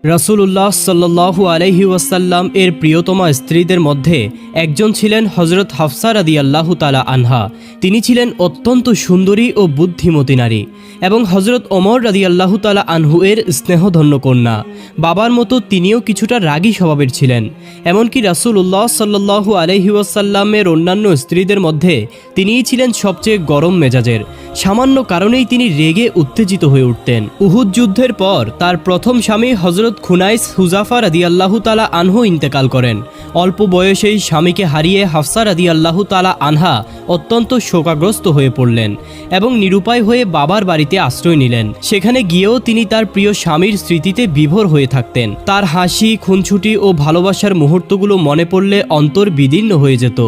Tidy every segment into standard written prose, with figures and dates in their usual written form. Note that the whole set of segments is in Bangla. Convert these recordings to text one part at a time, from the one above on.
রাসূলুল্লাহ সাল্লাল্লাহু আলাইহি ওয়াসাল্লাম এর প্রিয়তমা স্ত্রীদের মধ্যে একজন ছিলেন হযরত হাফসা রাদিয়াল্লাহু তাআলা আনহা। তিনি ছিলেন অত্যন্ত সুন্দরী ও বুদ্ধিমতী নারী এবং হযরত ওমর রাদিয়াল্লাহু তাআলা আনহু এর স্নেহধন্য কন্যা। বাবার মতো তিনিও কিছুটা রাগী স্বভাবের ছিলেন। এমনকি রাসূলুল্লাহ সাল্লাল্লাহু আলাইহি ওয়াসাল্লামের অন্যান্য স্ত্রীদের মধ্যে তিনিই ছিলেন সবচেয়ে গরম মেজাজের। সামান্য কারণেই তিনি রেগে উত্তেজিত হয়ে উঠতেন। উহুদ যুদ্ধের পর তার প্রথম স্বামী হযরত খুনাইস হুজাফা রাদিয়াল্লাহু তাআলা আনহু ইন্তেকাল করেন। অল্প বয়সেই স্বামীকে হারিয়ে হাফসা রাদিয়াল্লাহু তাআলা আনহা অত্যন্ত শোকাগ্রস্ত হয়ে পড়লেন এবং নিরুপায় হয়ে বাবার বাড়িতে আশ্রয় নিলেন। সেখানে গিয়েও তিনি তার প্রিয় স্বামীর স্মৃতিতে বিভোর হয়ে থাকতেন। তার হাসি, খুনছুটি ও ভালোবাসার মুহূর্তগুলো মনে পড়লে অন্তর বিদীর্ণ হয়ে যেত।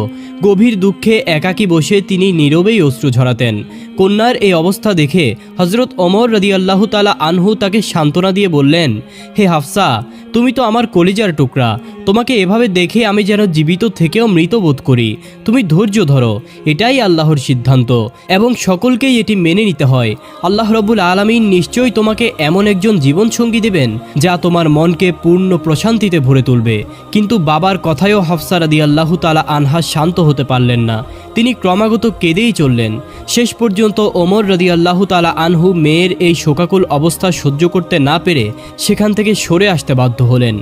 গভীর দুঃখে একাকী বসে তিনি নীরবেই অশ্রু ঝরাতেন। কন্যার এই অবস্থা দেখে হযরত ওমর রাদিয়াল্লাহু তাআলা আনহু তাকে সান্ত্বনা দিয়ে বললেন, হে হাফসা, তুমি তো আমার কলিজার টুকরা। তোমাকে এভাবে দেখে আমি যেন জীবিত থেকেও মৃত বোধ করি। তুমি ধৈর্য ধরো, এটাই আল্লাহর সিদ্ধান্ত এবং সকলকেই এটি মেনে নিতে হয়। আল্লাহ রাব্বুল আলামিন নিশ্চয়ই তোমাকে এমন একজন জীবনসঙ্গী দেবেন যা তোমার মনকে পূর্ণ প্রশান্তিতে ভরে তুলবে। কিন্তু বাবার কথায়ও হাফসা রাদিয়াল্লাহু তাআলা আনহা শান্ত হতে পারলেন না। তিনি ক্রমাগত কেঁদেই চললেন। শেষ পর্যন্ত ওমর রাদিয়াল্লাহু তাআলা আনহু মেয়ের এই শোকাকুল অবস্থা সহ্য করতে না পেরে সেখান থেকে সরে আসতে বাধ্য হলেন।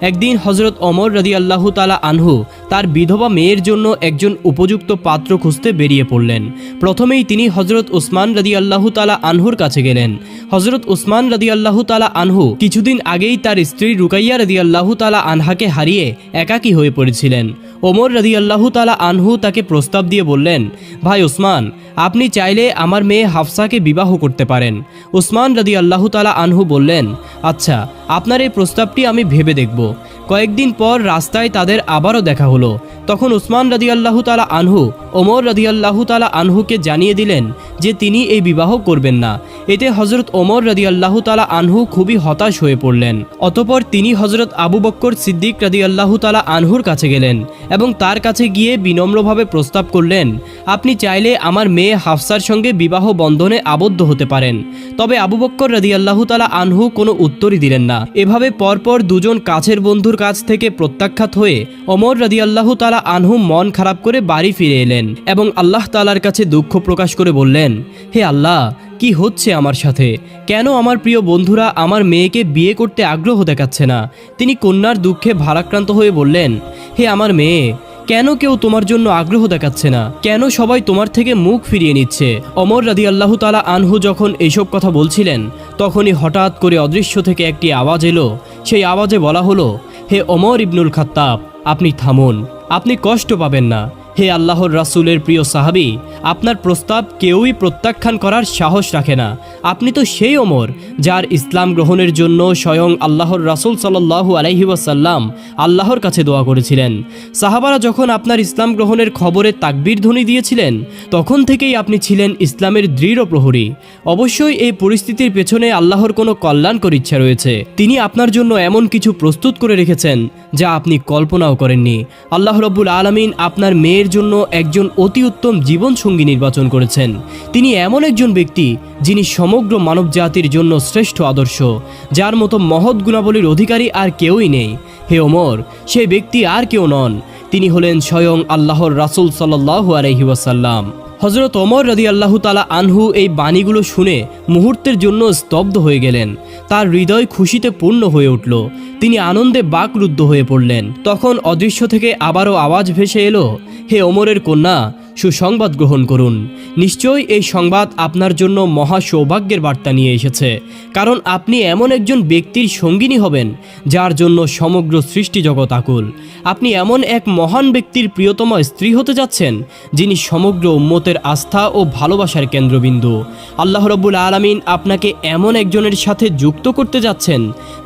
একদিন হযরত ওমর রাদিয়াল্লাহু তাআলা আনহু তার বিধবা মেয়ের জন্য একজন উপযুক্ত পাত্র খুঁজতে বেরিয়ে পড়লেন। প্রথমেই তিনি হযরত উসমান রাদিয়াল্লাহু তাআলা আনহুর কাছে গেলেন। হযরত উসমান রাদিয়াল্লাহু তাআলা আনহু কিছুদিন আগেই তার স্ত্রী রুকাইয়া রাদিয়াল্লাহু তাআলা আনহাকে হারিয়ে একাকী হয়ে পড়েছিলেন। ওমর রাদিয়াল্লাহু তাআলা আনহু তাকে প্রস্তাব দিয়ে বললেন, ভাই উসমান, আপনি চাইলে আমার মেয়ে হাফসাকে বিবাহ করতে পারেন। উসমান রাদিয়াল্লাহু তাআলা আনহু বললেন, আচ্ছা, আপনার এই প্রস্তাবটি আমি ভেবে দেখব। কয়েকদিন পর রাস্তায় তাদের আবারও দেখা হলো। তখন উসমান রাদিয়াল্লাহু তাআলা আনহু ওমর রাদিয়াল্লাহু তাআলা আনহুকে জানিয়ে দিলেন যে তিনি এই বিবাহ করবেন না। এতে হযরত ওমর রাদিয়াল্লাহু তাআলা আনহু খুবই হতাশ হয়ে পড়লেন। অতঃপর তিনি হযরত আবু বকর সিদ্দিক রাদিয়াল্লাহু তাআলা আনহুর কাছে গেলেন এবং তার কাছে গিয়ে বিনম্রভাবে প্রস্তাব করলেন, আপনি চাইলে আমার মেয়ে হাফসার সঙ্গে বিবাহ বন্ধনে আবদ্ধ হতে পারেন। তবে আবু বকর রাদিয়াল্লাহু তাআলা আনহু কোনো উত্তরই দিলেন না। এভাবে পরপর দুজন কাছের বন্ধুর কাছ থেকে প্রত্যাখ্যাত হয়ে ওমর রাদিয়াল্লাহু তাআলা আনহু মন খারাপ করে বাড়ি ফিরে এলেন এবং আল্লাহ তাআলার কাছে দুঃখ প্রকাশ করে বললেন, হে আল্লাহ, কি হচ্ছে আমার সাথে? কেন আমার প্রিয় বন্ধুরা আমার মেয়েকে বিয়ে করতে আগ্রহ দেখাচ্ছে না? তিনি কন্যার দুঃখে ভারাক্রান্ত হয়ে বললেন, হে আমার মেয়ে, কেন কেউ তোমার জন্য আগ্রহ দেখাচ্ছে না? কেন সবাই তোমার থেকে মুখ ফিরিয়ে নিচ্ছে? ওমর রাদিয়াল্লাহু তাআলা আনহু যখন এইসব কথা বলছিলেন, তখনই হঠাৎ করে অদৃশ্য থেকে একটি আওয়াজ এলো। সেই আওয়াজে বলা হলো, হে ওমর ইবনুল খাত্তাব, আপনি থামুন, আপনি কষ্ট পাবেন না। হে আল্লাহর রাসূলের প্রিয় সাহাবী, আপনার প্রস্তাব কেউই প্রত্যাখ্যান করার সাহস রাখে না। আপনি তো সেই ওমর যার ইসলাম গ্রহণের জন্য স্বয়ং আল্লাহর রাসূল সাল্লাল্লাহু আলাইহি ওয়াসাল্লাম আল্লাহর কাছে দোয়া করেছিলেন। সাহাবারা যখন আপনার ইসলাম গ্রহণের খবরে তাকবীর ধ্বনি দিয়েছিলেন, তখন থেকেই আপনি ছিলেন ইসলামের দৃঢ় প্রহরী। অবশ্যই এই পরিস্থিতির পেছনে আল্লাহর কোনো কল্যাণকর ইচ্ছা রয়েছে। তিনি আপনার জন্য এমন কিছু প্রস্তুত করে রেখেছেন যা আপনি কল্পনাও করেননি। আল্লাহ রাব্বুল আলামিন আপনার মেয়ের জন্য একজন অতি উত্তম জীবনসঙ্গী নির্বাচন করেছেন। তিনি এমন একজন ব্যক্তি যিনি সমগ্র মানব জাতির জন্য শ্রেষ্ঠ আদর্শ, যার মতো মহৎ গুণাবলীর অধিকারী আর কেউই নেই। হে ওমর, সেই ব্যক্তি আর কেউ নন, তিনি হলেন স্বয়ং আল্লাহর রাসূল সাল্লাল্লাহু আলাইহি ওয়াসাল্লাম। হযরত ওমর রাদিয়াল্লাহু তাআলা আনহু এই বাণীগুলো শুনে মুহূর্তের জন্য স্তব্ধ হয়ে গেলেন। তার হৃদয় খুশিতে পূর্ণ হয়ে উঠল। তিনি আনন্দে বাকরুদ্ধ হয়ে পড়লেন। তখন অদৃশ্য থেকে আবারও আওয়াজ ভেসে এলো, হে ওমরের কন্যা, সুসংবাদ গ্রহণ করুন। নিশ্চয়ই এই সংবাদ আপনার জন্য মহা সৌভাগ্যের বার্তা নিয়ে এসেছে, কারণ আপনি এমন একজন ব্যক্তির সঙ্গিনী হবেন যার জন্য সমগ্র সৃষ্টি জগৎ আকুল। আপনি এমন এক মহান ব্যক্তির প্রিয়তম স্ত্রী হতে যাচ্ছেন যিনি সমগ্র উম্মতের আস্থা ও ভালোবাসার কেন্দ্রবিন্দু। আল্লাহ রাব্বুল আলামিন আপনাকে এমন একজনের সাথে যুক্ত করতে যাচ্ছেন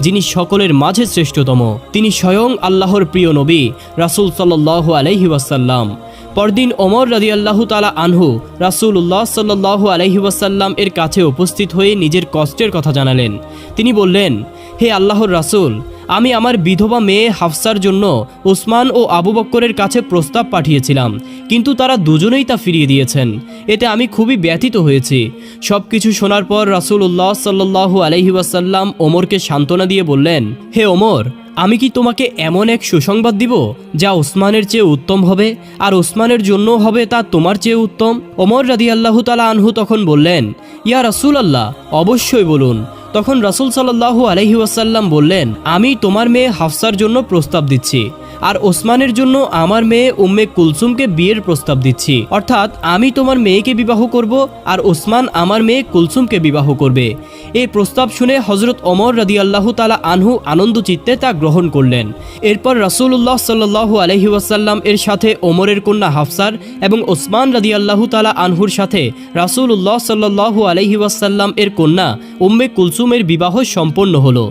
যিনি সকলের মাঝে শ্রেষ্ঠতম। তিনি স্বয়ং আল্লাহর প্রিয় নবী রাসূল সাল্লাল্লাহু আলাইহি ওয়াসাল্লাম। পরদিন ওমর রাদিয়াল্লাহু তাআলা আনহু রাসূলুল্লাহ সাল্লাল্লাহু আলাইহি ওয়াসাল্লাম এর কাছে উপস্থিত হয়ে নিজের কষ্টের কথা জানালেন। তিনি বললেন, হে আল্লাহর রাসূল, আমি আমার বিধবা মেয়ে হাফসার জন্য উসমান ও আবু বকরের কাছে প্রস্তাব পাঠিয়েছিলাম, কিন্তু তারা দুজনেই তা ফিরিয়ে দিয়েছেন। এতে আমি খুবই ব্যথিত হয়েছি। সব কিছু শোনার পর রাসূলুল্লাহ সাল্লাল্লাহু আলাইহি ওয়াসাল্লাম ওমরকে সান্ত্বনা দিয়ে বললেন, হে ওমর, আমি কি তোমাকে এমন এক সুসংবাদ দিব যা ওসমানের চেয়ে উত্তম হবে, আর ওসমানের জন্য হবে তা তোমার চেয়ে উত্তম? ওমর রাদিয়াল্লাহু তাআলা আনহু তখন বললেন, ইয়া রাসূলুল্লাহ, অবশ্যই বলুন। তখন রাসূল সাল্লাল্লাহু আলাইহি ওয়াসাল্লাম বললেন, আমি তোমার মেয়ে হাফসার জন্য প্রস্তাব দিচ্ছি, আর ওসমানের জন্য আমার মেয়ে উম্মে কুলসুমকে বিয়ের প্রস্তাব দিচ্ছি। অর্থাৎ আমি তোমার মেয়েকে বিবাহ করব, আর ওসমান আমার মেয়ে কুলসুমকে বিবাহ করবে। এই প্রস্তাব শুনে হযরত ওমর রাদিয়াল্লাহু তাআলা আনহু আনন্দ চিত্তে তা গ্রহণ করলেন। এরপর রাসূলুল্লাহ সাল্লাল্লাহু আলাইহি ওয়াসাল্লাম এর সাথে ওমরের কন্যা হাফসার এবং ওসমান রাদিয়াল্লাহু তাআলা আনহুর সাথে রাসূলুল্লাহ সাল্লাল্লাহু আলাইহি ওয়াসাল্লাম এর কন্যা উম্মে কুলসুমের বিবাহ সম্পন্ন হলো।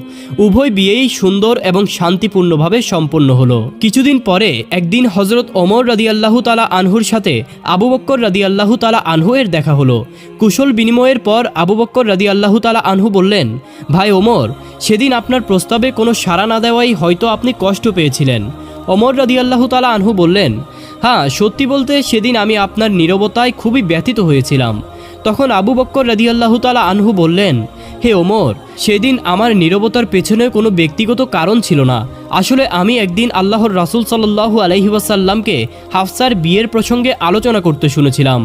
উভয় বিয়েই সুন্দর এবং শান্তিপূর্ণভাবে সম্পন্ন হলো। কিছুদিন পরে একদিন হযরত ওমর রাদিয়াল্লাহু তাআলা আনহুর সাথে আবু বকর রাদিয়াল্লাহু তাআলা আনহু এর দেখা হলো। কুশল বিনিময়ের পর আবু বকর রাদিয়াল্লাহু তাআলা আনহু বললেন, ভাই ওমর, সেদিন আপনার প্রস্তাবে কোনো সাড়া না দেওয়াই হয়তো আপনি কষ্ট পেয়েছিলেন। ওমর রাদিয়াল্লাহু তাআলা আনহু বললেন, হ্যাঁ, সত্যি বলতে সেদিন আমি আপনার নীরবতায় খুবই ব্যথিত হয়েছিলাম। তখন আবু বকর রাদিয়াল্লাহু তাআলা আনহু বললেন, হে ওমর, সেদিন আমার নীরবতার পেছনে কোনো ব্যক্তিগত কারণ ছিল না। আসলে আমি একদিন আল্লাহর রাসূল সাল্লাল্লাহু আলাইহি ওয়াসাল্লামকে হাফসার বিয়ের প্রসঙ্গে আলোচনা করতে শুনেছিলাম।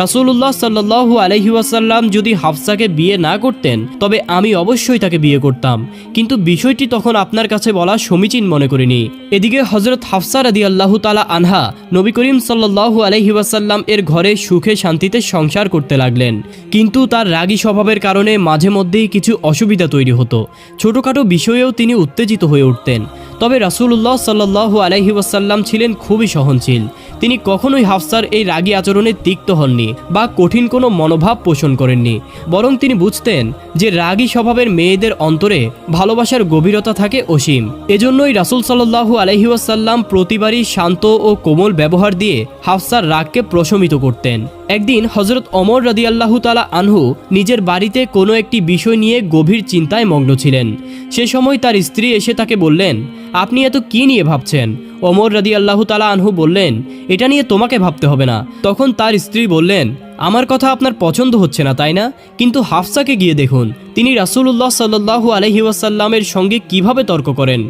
রাসূলুল্লাহ সাল্লাল্লাহু আলাইহি ওয়াসাল্লাম যদি হাফসাকে বিয়ে না করতেন তবে আমি অবশ্যই তাকে বিয়ে করতাম, কিন্তু বিষয়টি তখন আপনার কাছে বলা সমীচীন মনে করিনি। এদিকে হযরত হাফসা রাদিয়াল্লাহু তাআলা আনহা নবী করিম সাল্লাল্লাহু আলাইহি ওয়াসাল্লাম এর ঘরে সুখে শান্তিতে সংসার করতে লাগলেন, কিন্তু তার রাগী স্বভাবের কারণে মাঝে মধ্যেই কিছু অসুবিধা তৈরি হতো। ছোটখাটো বিষয়েও তিনি উত্তেজিত হয়ে উঠতেন। তবে রাসূলুল্লাহ সাল্লাল্লাহু আলাইহি ওয়াসাল্লাম ছিলেন খুবই সহনশীল। তিনি কখনোই হাফসার এই রাগী আচরণে তিক্ত হননি বা কঠিন কোনো মনোভাব পোষণ করেননি, বরং তিনি বুঝতেন যে রাগী স্বভাবের মেয়েদের অন্তরে ভালোবাসার গভীরতা থাকে অসীম। এজন্যই রাসূল সাল্লাল্লাহু আলাইহি ওয়াসাল্লাম প্রতিবারই শান্ত ও কোমল ব্যবহার দিয়ে হাফসার রাগকে প্রশমিত করতেন। একদিন হযরত ওমর রাদিয়াল্লাহু তাআলা আনহু নিজের বাড়িতে কোনো একটি বিষয় নিয়ে গভীর চিন্তায় মগ্ন ছিলেন। সে সময় তার স্ত্রী এসে তাকে বললেন, আপনি এত কি নিয়ে ভাবছেন? ওমর রাদিয়াল্লাহু তাআলা আনহু বললেন, এটা নিয়ে তোমাকে ভাবতে হবে না। তখন তার স্ত্রী বললেন, আমার কথা আপনার পছন্দ হচ্ছে না তাই না? কিন্তু হাফসাকে গিয়ে দেখুন, তিনি রাসূলুল্লাহ সাল্লাল্লাহু আলাইহি ওয়াসাল্লামের সঙ্গে কিভাবে তর্ক করেন।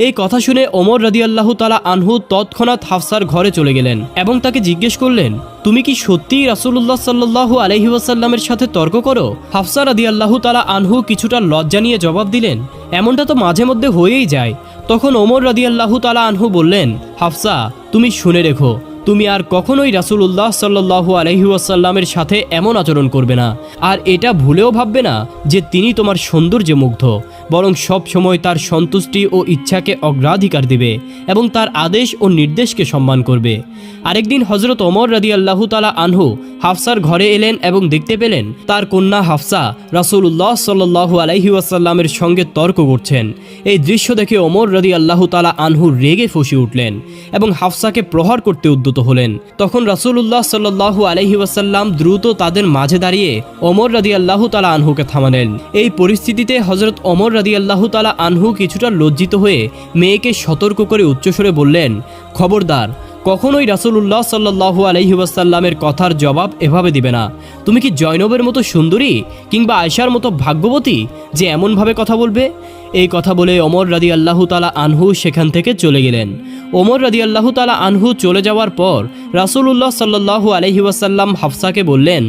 এই কথা শুনে ওমর রাদিয়াল্লাহু তাআলা আনহু তৎক্ষণাৎ হাফসার ঘরে চলে গেলেন এবং তাকে জিজ্ঞেস করলেন, তুমি কি সত্যিই রাসূলুল্লাহ সাল্লাল্লাহু আলাইহি ওয়াসাল্লামের সাথে তর্ক করো? হাফসা রাদিয়াল্লাহু তাআলা আনহু কিছুটা লজ্জা নিয়ে জবাব দিলেন, এমনটা তো মাঝে মধ্যে হয়েই যায়। তখন ওমর রাদিয়াল্লাহু তাআলা আনহু বললেন, হাফসা, তুমি শুনে রেখো, তুমি আর কখনোই রাসূলুল্লাহ সাল্লাল্লাহু আলাইহি ওয়াসাল্লামের সাথে এমন আচরণ করবে না, আর এটা ভুলেও ভাববে না যে তিনি তোমার সৌন্দর্যে মুগ্ধ, বরং সব সময় তার সন্তুষ্টি ও ইচ্ছাকে অগ্রাধিকার দিবে এবং তার আদেশ ও নির্দেশকে সম্মান করবে। আরেকদিন হযরত ওমর রাদিয়াল্লাহু তাআলা আনহু হাফসার ঘরে এলেন এবং দেখতে পেলেন তার কন্যা হাফসা রাসূলুল্লাহ সাল্লাল্লাহু আলাইহি ওয়াসাল্লামের সঙ্গে তর্ক করছেন। এই দৃশ্য দেখে ওমর রাদিয়াল্লাহু তাআলা আনহু রেগে ফুঁসে উঠলেন এবং হাফসাকে প্রহার করতে উদ্যত হলেন। তখন রাসূলুল্লাহ সাল্লাল্লাহু আলাইহি ওয়াসাল্লাম দ্রুত তাদের মাঝে দাঁড়িয়ে ওমর রাদিয়াল্লাহু তাআলা আনহুকে থামালেন। এই পরিস্থিতিতে হযরত ওমর রাদিয়াল্লাহু তাআলা আনহু কিছুটা লজ্জিত হয়ে মেয়েকে সতর্ক করে উচ্চস্বরে বললেন, খবরদার, কখনোই রাসূলুল্লাহ সাল্লাল্লাহু আলাইহি ওয়াসাল্লামের কথার জবাব এভাবে দিবে না। তুমি কি জয়নবের মতো সুন্দরী কিংবা আয়েশার মতো ভাগ্যবতী যে এমনভাবে কথা বলবে? এই কথা বলে ওমর রাদিয়াল্লাহু তাআলা আনহু সেখান থেকে চলে গেলেন। ওমর রাদিয়াল্লাহু তাআলা আনহু চলে যাওয়ার পর রাসূলুল্লাহ সাল্লাল্লাহু আলাইহি ওয়াসাল্লাম হাফসাকে বললেন,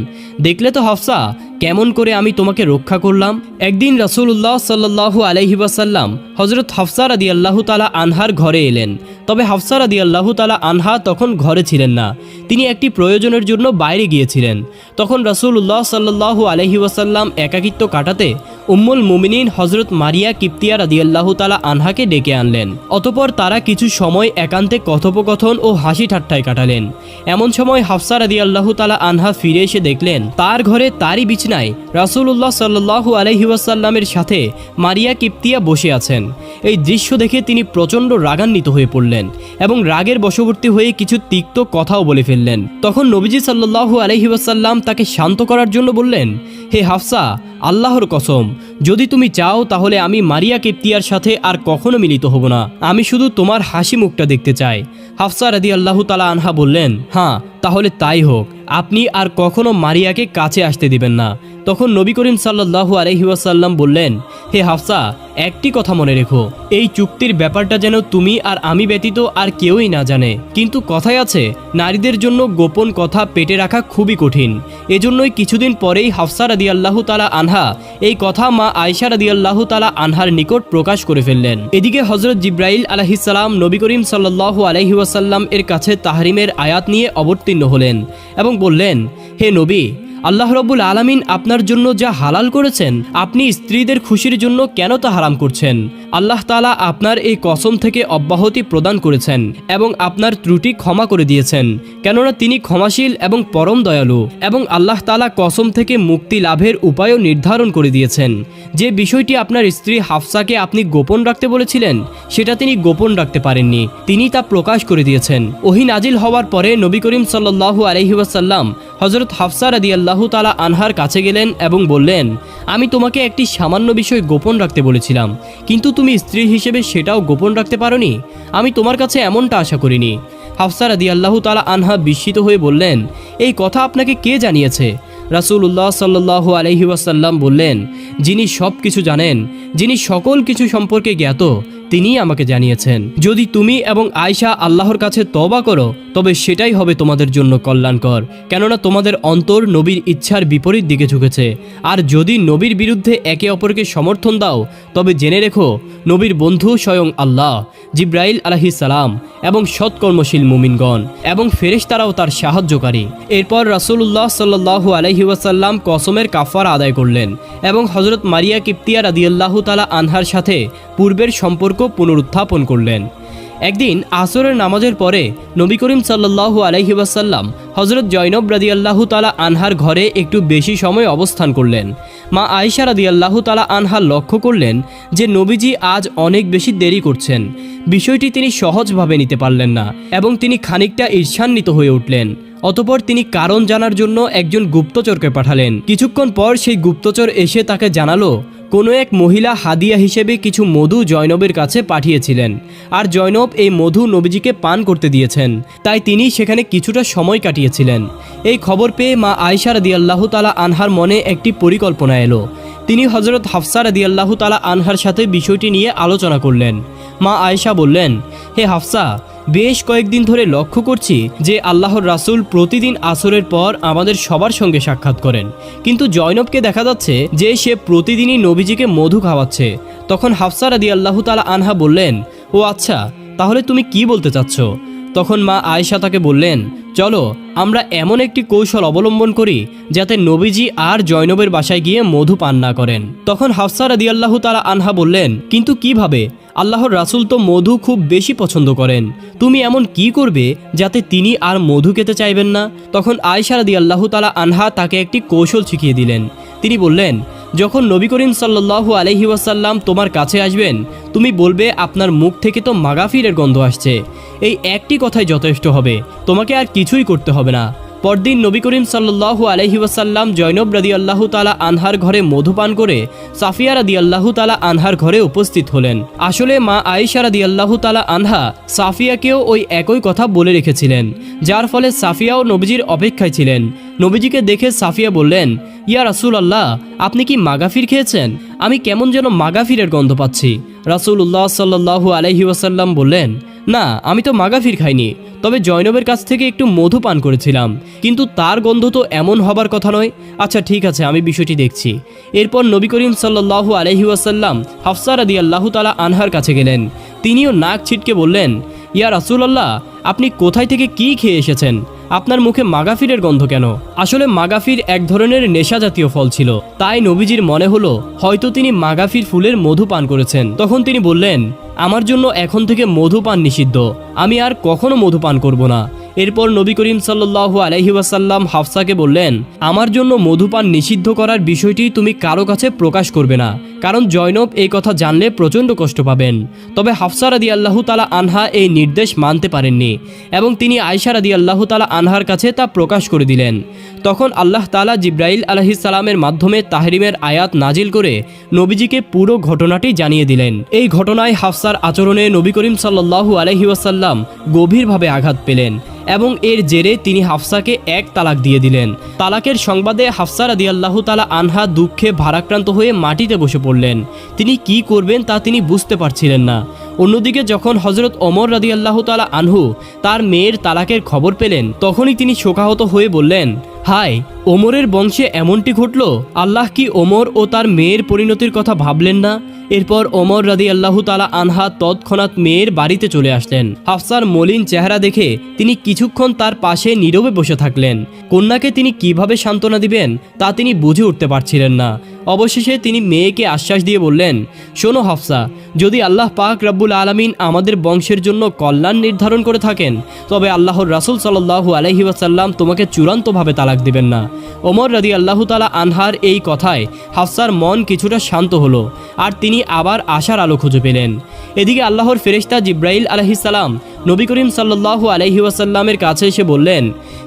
দেখলে তো হাফসা, কেমন করে আমি তোমাকে রক্ষা করলাম। একদিন রাসূলুল্লাহ সাল্লাল্লাহু আলাইহি ওয়াসাল্লাম হযরত হাফসা রাদিয়াল্লাহু তাআলা আনহার ঘরে এলেন। তবে হাফসা রাদিয়াল্লাহু তাআলা আনহা তখন ঘরে ছিলেন না, তিনি একটি প্রয়োজনের জন্য বাইরে গিয়েছিলেন। তখন রাসূলুল্লাহ সাল্লাল্লাহু আলাইহি ওয়াসাল্লাম একাকিত্ব কাটাতে উম্মুল মুমিনিন হযরত মারিয়া কিপ্তিয়া রাদিয়াল্লাহু তাআলা আনহাকে ডেকে আনলেন। অতঃপর তারা কিছু সময় একান্তে কথোপকথন ও হাসি ঠাট্টায় কাটালেন। এমন সময় হাফসা রাদিয়াল্লাহু তাআলা আনহা ফিরে এসে দেখলেন তার ঘরে তারই বিছানায় রাসূলুল্লাহ সাল্লাল্লাহু আলাইহি ওয়াসাল্লামের সাথে মারিয়া কিপ্তিয়া বসে আছেন। এই দৃশ্য দেখে তিনি প্রচণ্ড রাগান্বিত হয়ে পড়লেন এবং রাগের বশবর্তী হয়ে কিছু তিক্ত কথাও বলে ফেললেন। তখন নবীজি সাল্লাল্লাহু আলাইহি ওয়াসাল্লাম তাকে শান্ত করার জন্য বললেন, হে হাফসা, আল্লাহর কসম, যদি তুমি চাও তাহলে আমি মারিয়া কিপ্তিয়ার সাথে আর কখনো মিলিত হব না। আমি শুধু তোমার হাসি মুখটা দেখতে চাই। হাফসা রাদিয়াল্লাহু তাআলা আনহা বললেন, হ্যাঁ তাহলে তাই হোক, আপনি আর কখনো মারিয়াকে কাছে আসতে দিবেন না। তখন নবী করিম সাল্লাল্লাহু আলাইহি ওয়াসাল্লাম বললেন, হে হাফসা, একটি কথা মনে রেখো, এই চুক্তির ব্যাপারটা যেন তুমি আর আমি ব্যতীত আর কেউই না জানে। কিন্তু কথায় আছে, নারীদের জন্য গোপন কথা পেটে রাখা খুবই কঠিন। এজন্যই কিছুদিন পরেই হাফসা রাদিয়াল্লাহু তাআলা আনহা এই কথা মা আয়েশা রাদিয়াল্লাহু তাআলা আনহার নিকট প্রকাশ করে ফেললেন। এদিকে হযরত জিবরাইল আলাইহিস সালাম নবী করিম সাল্লাল্লাহু আলাইহি ওয়াসাল্লাম এর কাছে তাহরিমের আয়াত নিয়ে অবতীর্ণ হলেন এবং বললেন, হে নবী, আল্লাহ রাব্বুল আলামিন আপনার জন্য যা হালাল করেছেন, আপনি স্ত্রীদের খুশির জন্য কেন তা হারাম করছেন? আল্লাহ তাআলা আপনার এই কসম থেকে অব্যাহতি প্রদান করেছেন এবং আপনার ত্রুটি ক্ষমা করে দিয়েছেন, কেননা তিনি ক্ষমাশীল এবং পরম দয়ালু। এবং আল্লাহ তাআলা কসম থেকে মুক্তি লাভের উপায়ও নির্ধারণ করে দিয়েছেন। যে বিষয়টি আপনার স্ত্রী হাফসাকে আপনি গোপন রাখতে বলেছিলেন, সেটা তিনি গোপন রাখতে পারেননি, তিনি তা প্রকাশ করে দিয়েছেন। ওহী নাজিল হওয়ার পরে নবী করিম সাল্লাল্লাহু আলাইহি ওয়াসাল্লাম হযরত হাফসা রাদিয়াল্লাহু তাআলা আনহার কাছে গেলেন এবং বললেন, আমি তোমাকে একটি সামান্য বিষয় গোপন রাখতে বলেছিলাম, কিন্তু তুমি স্ত্রী হিসেবে সেটাও গোপন রাখতে পারোনি। আমি তোমার কাছে এমনটা আশা করিনি। হাফসা রাদিয়াল্লাহু তাআলা আনহা বিস্মিত হয়ে বললেন, এই কথা আপনাকে কে জানিয়েছে? রাসূলুল্লাহ সাল্লাল্লাহু আলাইহি ওয়াসাল্লাম বললেন, যিনি সব কিছু জানেন, যিনি সকল কিছু সম্পর্কে জ্ঞাত, তিনিই আমাকে জানিয়েছেন। যদি তুমি এবং আয়েশা আল্লাহর কাছে তওবা করো, তবে সেটাই হবে তোমাদের জন্য কল্যাণকর, কেননা তোমাদের অন্তর নবীর ইচ্ছার বিপরীত দিকে ঝুঁকেছে। আর যদি নবীর বিরুদ্ধে একে অপরকে সমর্থন দাও, তবে জেনে রেখো, নবীর বন্ধু স্বয়ং আল্লাহ, জিবরাইল আলাইহিস সালাম এবং সৎকর্মশীল মুমিনগণ এবং ফেরেশতারাও তার সাহায্যকারী। এরপর রাসূলুল্লাহ সাল্লাল্লাহু আলাইহি ওয়াসাল্লাম কসমের কাফারা আদায় করলেন এবং হযরত মারিয়া কিপ্তিয়া রাদিয়াল্লাহু তাআলা আনহার সাথে পূর্বের সম্পর্ক পুনরুত্থাপন করলেন। একদিন আসরের নামাজের পরে নবী করিম সাল্লাল্লাহু আলাইহি ওয়াসাল্লাম হযরত জয়নব রাদিয়াল্লাহু তাআলা আনহার ঘরে একটু বেশি সময় অবস্থান করলেন। মা আয়েশা রাদিয়াল্লাহু তাআলা আনহা লক্ষ্য করলেন যে নবীজি আজ অনেক বেশি দেরি করছেন। বিষয়টি তিনি সহজভাবে নিতে পারলেন না এবং তিনি খানিকটা ঈর্ষান্বিত হয়ে উঠলেন। অতঃপর তিনি কারণ জানার জন্য একজন গুপ্তচরকে পাঠালেন। কিছুক্ষণ পর সেই গুপ্তচর এসে তাকে জানালো, কোনো এক মহিলা হাদিয়া হিসেবে কিছু মধু জয়নবের কাছে পাঠিয়েছিলেন, আর জয়নব এই মধু নবীজিকে পান করতে দিয়েছেন, তাই তিনি সেখানে কিছুটা সময় কাটিয়েছিলেন। এই খবর পেয়ে মা আয়েশা রাদিয়াল্লাহু তাআলা আনহার মনে একটি পরিকল্পনা এলো। তিনি হযরত হাফসা রাদিয়াল্লাহু তাআলা আনহার সাথে বিষয়টি নিয়ে আলোচনা করলেন। মা আয়েশা বললেন, হে হাফসা, বেশ কয়েকদিন ধরে লক্ষ্য করছি যে আল্লাহর রাসূল প্রতিদিন আসরের পর আমাদের সবার সঙ্গে সাক্ষাৎ করেন, কিন্তু জয়নবকে দেখা যাচ্ছে যে সে প্রতিদিনই নবীজিকে মধু খাওয়াচ্ছে। তখন হাফসা রাদিয়াল্লাহু তাআলা আনহা বললেন, ও আচ্ছা, তাহলে তুমি কি বলতে চাচ্ছ? তখন মা আয়েশা তাকে বললেন, চলো আমরা এমন একটি কৌশল অবলম্বন করি যাতে নবীজি আর জয়নবের বাসায় গিয়ে মধু পান না করেন। তখন হাফসা রাদিয়াল্লাহু তাআলা আনহা বললেন, কিন্তু কিভাবে? আল্লাহর রাসূল তো মধু খুব বেশি পছন্দ করেন, তুমি এমন কি করবে যাতে তিনি আর মধু খেতে চাইবেন না? তখন আয়েশা রাদিয়াল্লাহু তাআলা আনহা তাকে একটি কৌশল শিখিয়ে দিলেন। তিনি বললেন, যখন নবী করিম সাল্লাল্লাহু আলাইহি ওয়াসাল্লাম তোমার কাছে আসবেন, তুমি বলবে আপনার মুখ থেকে তো মাগাফিরের গন্ধ আসছে। এই একটি কথাই যথেষ্ট হবে, তোমাকে আর কিছুই করতে হবে না। পরদিন নবী করিম সাল্লাল্লাহু আলাইহি ওয়াসাল্লাম জয়নব রাদিয়াল্লাহু তাআলা আনহার ঘরে মধু পান করে সাফিয়া রাদিয়াল্লাহু তাআলা আনহার ঘরে উপস্থিত হলেন। আসলে মা আয়েশা রাদিয়াল্লাহু তাআলা আনহা সাফিয়াকেও ওই একই কথা বলে রেখেছিলেন, যার ফলে সাফিয়াও নবীজির অপেক্ষায় ছিলেন। নবীজিকে দেখে সাফিয়া বললেন, ইয়া রাসূলুল্লাহ, আপনি কি মাগাফির খেয়েছেন? আমি কেমন যেন মাগাফিরের গন্ধ পাচ্ছি। রাসূলুল্লাহ সাল্লাল্লাহু আলাইহি ওয়াসাল্লাম বললেন, না, আমি তো মাগাফির খাইনি, তবে জয়নবের কাছ থেকে একটু মধু পান করেছিলাম, কিন্তু তার গন্ধ তো এমন হবার কথা নয়। আচ্ছা ঠিক আছে, আমি বিষয়টি দেখছি। এরপর নবী করিম সাল্লাল্লাহু আলাইহি ওয়াসাল্লাম হাফসা রাদিয়াল্লাহু তাআলা আনহার কাছে গেলেন। তিনিও নাক ছিটকে বললেন, ইয়া রাসূলুল্লাহ, আপনি কোথায় থেকে কি খেয়ে এসেছেন? আপনার মুখে মাগাফিরের গন্ধ কেন? আসলে মাগাফির এক ধরনের নেশা জাতীয় ফল ছিল, তাই নবীজির মনে হলো হয়তো তিনি মাগাফির ফুলের মধু পান করেছেন। তখন তিনি বললেন, আমার জন্য এখন থেকে মধু পান নিষিদ্ধ, আমি আর কখনো মধু পান করব না। এরপর নবী করিম সাল্লাল্লাহু আলাইহি ওয়াসাল্লাম হাফসাকে বললেন, আমার জন্য মধু পান নিষিদ্ধ করার বিষয়টি তুমি কারো কাছে প্রকাশ করবে না, কারণ জয়নব এই কথা জানলে প্রচণ্ড কষ্ট পাবেন। তবে হাফসা রাদিয়াল্লাহু তাআলা আনহা এই নির্দেশ মানতে পারেননি এবং তিনি আয়েশা রাদিয়াল্লাহু তাআলা আনহার কাছে তা প্রকাশ করে দিলেন। তখন আল্লাহ তাআলা জিব্রাইল আলাইহিস সালামের মাধ্যমে তাহরিমের আয়াত নাজিল করে নবীজিকে পুরো ঘটনাটি জানিয়ে দিলেন। এই ঘটনায় হাফসার আচরণে নবী করিম সাল্লাল্লাহু আলাইহি ওয়াসাল্লাম গভীরভাবে আঘাত পেলেন এবং এর জেরে তিনি হাফসাকে এক তালাক দিয়ে দিলেন। তালাকের সংবাদে হাফসা রাদিয়াল্লাহু তাআলা আনহা দুঃখে ভারাক্রান্ত হয়ে মাটিতে বসে পড়লেন। তিনি কি করবেন তা তিনি বুঝতে পারছিলেন না। অন্যদিকে যখন হযরত ওমর রাদিয়াল্লাহু তাআলা আনহু তার মেয়ের তালাকের খবর পেলেন, তখনই তিনি শোকাহত হয়ে বললেন, হায়, ওমরের বংশে এমনটি ঘটল। আল্লাহ কি ওমর ও তার মেয়ের পরিণতির কথা ভাবলেন না? এরপর ওমর রাদিয়াল্লাহু তাআলা আনহা তৎক্ষণাৎ মেয়ের বাড়িতে চলে আসলেন। হাফসার মলিন চেহারা দেখে তিনি কিছুক্ষণ তার পাশে নীরবে বসে থাকলেন। কন্যাকে তিনি কিভাবে সান্ত্বনা দিবেন তা তিনি বুঝে উঠতে পারছিলেন না। অবশেষে তিনি মেয়েকে আশ্বাস দিয়ে বললেন, শোনো হাফসা, যদি আল্লাহ পাক রব্বুল আলামিন আমাদের বংশের জন্য কল্যাণ নির্ধারণ করে থাকেন, তবে আল্লাহর রাসূল সাল্লাল্লাহু আলাইহি ওয়াসাল্লাম তোমাকে চূড়ান্তভাবে তালাক দিবেন না। ওমর রাদিয়াল্লাহু তাআলা আনহার এই কথায় হাফসার মন কিছুটা শান্ত হলো আর তিনি আবার আশার আলো খুঁজে পেলেন। এদিকে আল্লাহর ফেরেশতা জিব্রাইল আলাইহিস সালাম নবী করিম সাল্লাল্লাহু আলাইহি ওয়াসাল্লামের কাছে এসে বললেন,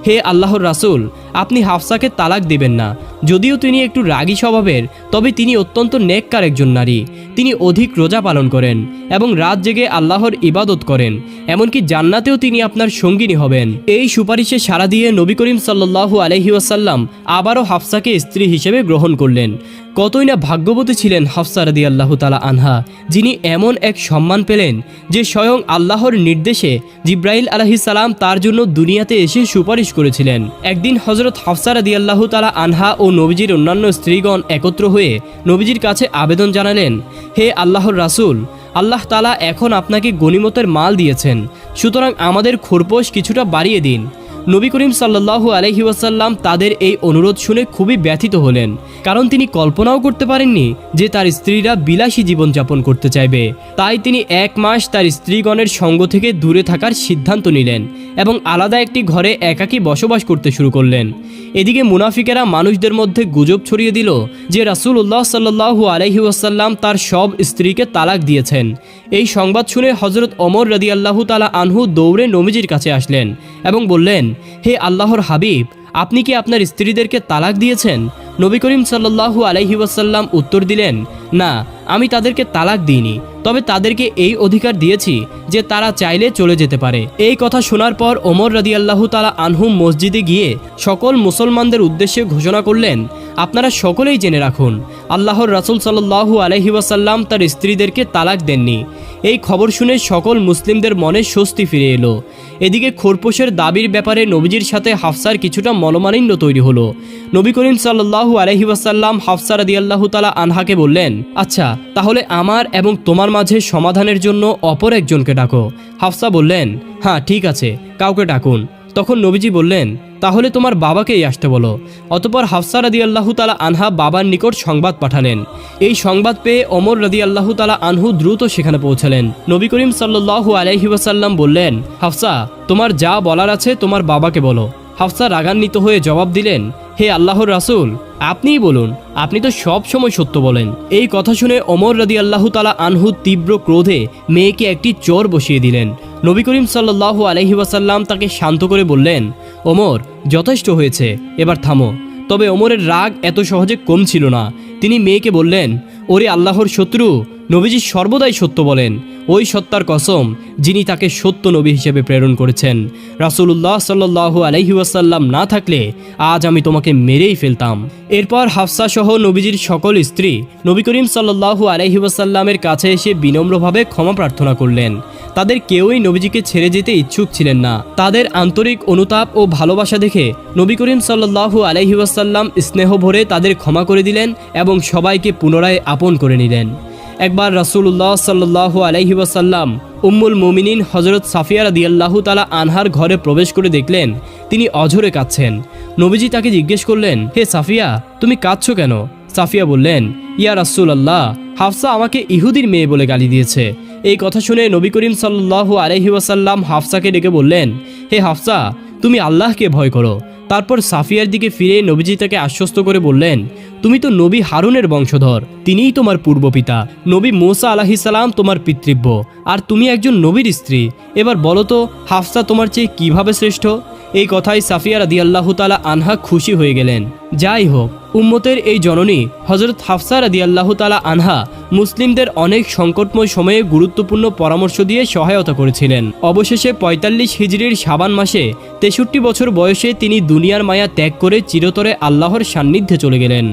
হে আল্লাহর রাসূল, আপনি হাফসাকে তালাক দিবেন না। যদিও তিনি একটু রাগী স্বভাবের, তবে তিনি অত্যন্ত নেককার একজন নারী। তিনি অধিক রোজা পালন করেন এবং রাত জেগে আল্লাহর ইবাদত করেন। এমনকি জান্নাতেও তিনি আপনার সঙ্গিনী হবেন। এই সুপারিশে সাড়া দিয়ে নবী করিম সাল্লাল্লাহু আলাইহি ওয়াসাল্লাম আবারও হাফসাকে স্ত্রী হিসেবে গ্রহণ করলেন। কতই না ভাগ্যবতী ছিলেন হাফসা রাদিয়াল্লাহু তাআলা আনহা, যিনি এমন এক সম্মান পেলেন যে স্বয়ং আল্লাহর নির্দেশে জিব্রাইল আলাইহিস সালাম তার জন্য দুনিয়াতে এসে সুপারিশ করেছিলেন। একদিন হযরত হাফসা রাদিয়াল্লাহু তাআলা আনহা ও নবীজির অন্যান্য স্ত্রীগণ একত্র হয়ে নবীজির কাছে আবেদন জানালেন, হে আল্লাহর রাসূল, আল্লাহ তাআলা এখন আপনাকে গনিমতের মাল দিয়েছেন, সুতরাং আমাদের খোরপোশ কিছুটা বাড়িয়ে দিন। নবী করিম সাল্লাল্লাহু আলাইহি ওয়াসাল্লাম তাদের এই অনুরোধ শুনে খুবই ব্যথিত হলেন, কারণ তিনি কল্পনাও করতে পারেননি যে তার স্ত্রীরা বিলাসী জীবনযাপন করতে চাইবে। তাই তিনি 1 মাস তার স্ত্রীগণের সঙ্গ থেকে দূরে থাকার সিদ্ধান্ত নিলেন এবং আলাদা একটি ঘরে একাকী বসবাস করতে শুরু করলেন। এদিকে মুনাফিকেরা মানুষদের মধ্যে গুজব ছড়িয়ে দিল যে রাসূলুল্লাহ সাল্লাল্লাহু আলাইহি ওয়াসাল্লাম তার সব স্ত্রীকে তালাক দিয়েছেন। এই সংবাদ শুনে হযরত ওমর রাদিয়াল্লাহু তাআলা আনহু দৌড়ে নবীজির কাছে আসলেন এবং বললেন, হে আল্লাহর হাবিব, আপনি কি আপনার স্ত্রীদেরকে তালাক দিয়েছেন? নবী করিম সাল্লাল্লাহু আলাইহি ওয়াসাল্লাম উত্তর দিলেন, না, আমি তাদেরকে তালাক দিইনি, তবে তাদেরকে এই অধিকার দিয়েছি যে তারা চাইলে চলে যেতে পারে। এই কথা শোনার পর ওমর রাদিয়াল্লাহু তাআলা আনহু মসজিদে গিয়ে সকল মুসলমানদের উদ্দেশ্যে ঘোষণা করলেন, আপনারা সকলেই জেনে রাখুন, আল্লাহর রাসূল সাল্লাল্লাহু আলাইহি ওয়াসাল্লাম তার স্ত্রীদেরকে তালাক দেননি। এই খবর শুনে সকল মুসলিমদের মনে স্বস্তি ফিরে এলো। এদিকে খোরপোশের দাবির ব্যাপারে নবীজির সাথে হাফসার কিছুটা মনোমালিন্য তৈরি হলো। নবী করিম সাল্লাল্লাহু আলাইহি ওয়াসাল্লাম হাফসা রাদিয়াল্লাহু তাআলা আনহাকে বললেন, আচ্ছা, তাহলে আমার এবং তোমার মাঝে সমাধানের জন্য অপর একজনকে ডাকো। হাফসা বললেন, হ্যাঁ ঠিক আছে, কাউকে ডাকুন। তখন নবীজি বললেন, তাহলে তোমার বাবাকেই আসতে বলো। অতঃপর হাফসা রাদিয়াল্লাহু তাআলা আনহা বাবার নিকট সংবাদ পাঠালেন। এই সংবাদ পেয়ে ওমর রাদিয়াল্লাহু তাআলা আনহু দ্রুত সেখানে পৌঁছালেন। নবী করিম সাল্লাল্লাহু আলাইহি ওয়াসাল্লাম বললেন, হাফসা, তোমার যা বলার আছে তোমার বাবাকে বলো। হাফসা রাগান্বিত হয়ে জবাব দিলেন, হে আল্লাহর রাসূল, আপনিই বলুন, আপনি তো সব সময় সত্য বলেন। এই কথা শুনে ওমর রাদিয়াল্লাহু তাআলা আনহু তীব্র ক্রোধে মেয়েকে একটি চোর বসিয়ে দিলেন। নবী করিম সাল্লাল্লাহু আলাইহি ওয়াসাল্লাম তাকে শান্ত করে বললেন, ওমর, যথেষ্ট হয়েছে, এবার থামো। তবে ওমরের রাগ এত সহজে কম ছিল না। তিনি মেয়েকে বললেন, ওরে আল্লাহর শত্রু, নবীজি সর্বদাই সত্য বলেন। ওই সত্তার কসম যিনি তাকে সত্য নবী হিসেবে প্রেরণ করেছেন। রাসূলুল্লাহ সাল্লাল্লাহু আলাইহি ওয়াসাল্লাম না থাকলে আজ আমি তোমাকে মেরেই ফেলতাম। এরপর হাফসা সহ নবীজির সকল স্ত্রী নবী করিম সাল্লাল্লাহু আলাইহি ওয়াসাল্লামের কাছে এসে বিনম্রভাবে ক্ষমা প্রার্থনা করলেন। তাদের কেউই নবীজিকে ছেড়ে যেতে ইচ্ছুক ছিলেন না। তাদের আন্তরিক অনুতাপ ও ভালোবাসা দেখে নবী করিম সাল্লাল্লাহু আলাইহি ওয়াসাল্লাম স্নেহ ভরে তাদের ক্ষমা করে দিলেন এবং সবাইকে পুনরায় আপন করে নিলেন। একবার রাসূলুল্লাহ সাল্লাল্লাহু আলাইহি ওয়াসাল্লাম উম্মুল মুমিনিন হযরত সাফিয়া রাদিয়াল্লাহু তাআলা আনহার ঘরে প্রবেশ করে দেখলেন তিনি অঝরে কাঁদছেন। নবীজি তাকে জিজ্ঞেস করলেন, হে সাফিয়া, তুমি কাঁদছো কেন? সাফিয়া বললেন, ইয়া রাসূলুল্লাহ, হাফসা আমাকে ইহুদির মেয়ে বলে গালি দিয়েছে। এই কথা শুনে নবী করিম সাল্লাল্লাহু আলাইহি ওয়াসাল্লাম হাফসাকে ডেকে বললেন, হে হাফসা, তুমি আল্লাহকে ভয় করো। তারপর সাফিয়ার দিকে ফিরে নবীজি তাকে আশ্বস্ত করে বললেন, তুমি তো নবী হারুনের বংশধর, তিনিই তোমার পূর্বপিতা। নবী মুসা আলাইহিস সালাম তোমার পিতৃব্য, আর তুমি একজন নবীর স্ত্রী। এবার বলো তো হাফসা তোমার চেয়ে কিভাবে শ্রেষ্ঠ? এই কথায় সাফিয়া রাদিয়াল্লাহু তাআলা আনহা খুশি হয়ে গেলেন। যাই হোক, উম্মতের এই জননী হযরত হাফসা রাদিয়াল্লাহু তাআলা আনহা মুসলিমদের অনেক সংকটময় সময়ে গুরুত্বপূর্ণ পরামর্শ দিয়ে সহায়তা করেছিলেন। অবশেষে ৪৫ হিজরির শাবান মাসে ৬৩ বছর বয়সে তিনি দুনিয়ার মায়া ত্যাগ করে চিরতরে আল্লাহর সান্নিধ্যে চলে গেলেন।